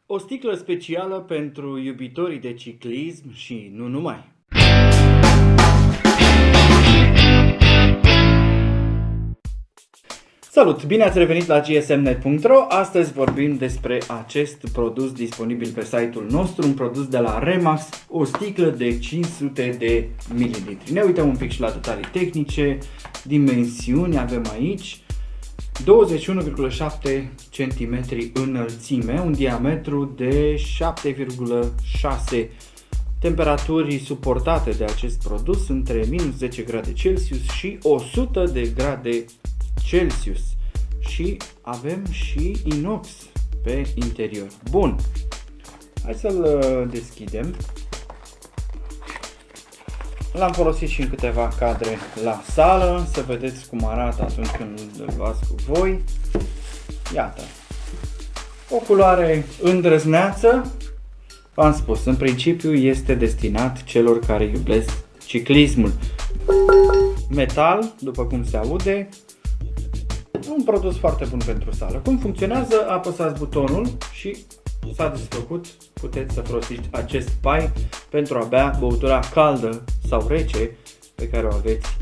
O sticlă specială pentru iubitorii de ciclism și nu numai. Salut! Bine ați revenit la gsmnet.ro. Astăzi vorbim despre acest produs disponibil pe site-ul nostru, un produs de la Remax, o sticlă de 500 de ml. Ne uităm un pic și la detalii tehnice, dimensiuni avem aici. 21,7 cm înălțime, un diametru de 7,6. Temperaturi suportate de acest produs între minus 10 grade Celsius și 100 de grade Celsius. Și avem și inox pe interior. Bun, hai să-l deschidem. L-am folosit și în câteva cadre la sală, să vedeți cum arată atunci când îl luați cu voi. Iată, o culoare îndrăzneață. V-am spus, în principiu este destinat celor care iubesc ciclismul. Metal, după cum se aude, un produs foarte bun pentru sală. Cum funcționează? Apăsați butonul și s-a desfăcut. Puteți să folosiți acest pai pentru a bea băutura caldă sau rece pe care o aveți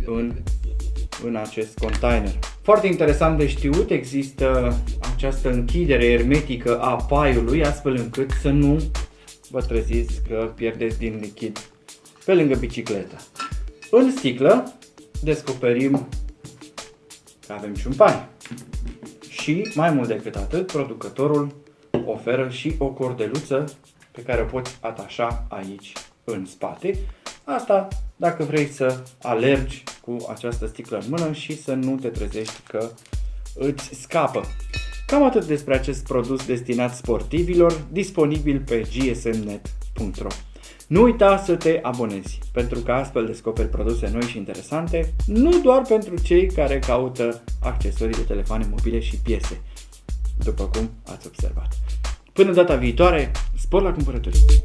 în acest container. Foarte interesant de știut, există această închidere hermetică a paiului, astfel încât să nu vă treziți că pierdeți din lichid pe lângă bicicletă. În sticlă descoperim că avem și un pai. Și mai mult decât atât, producătorul oferă și o cordeluță pe care o poți atașa aici în spate. Asta dacă vrei să alergi cu această sticlă în mână și să nu te trezești că îți scapă. Cam atât despre acest produs destinat sportivilor, disponibil pe gsmnet.ro. Nu uita să te abonezi, pentru că astfel descoperi produse noi și interesante, nu doar pentru cei care caută accesorii de telefoane mobile și piese, după cum ați observat. Până data viitoare, spor la cumpărături!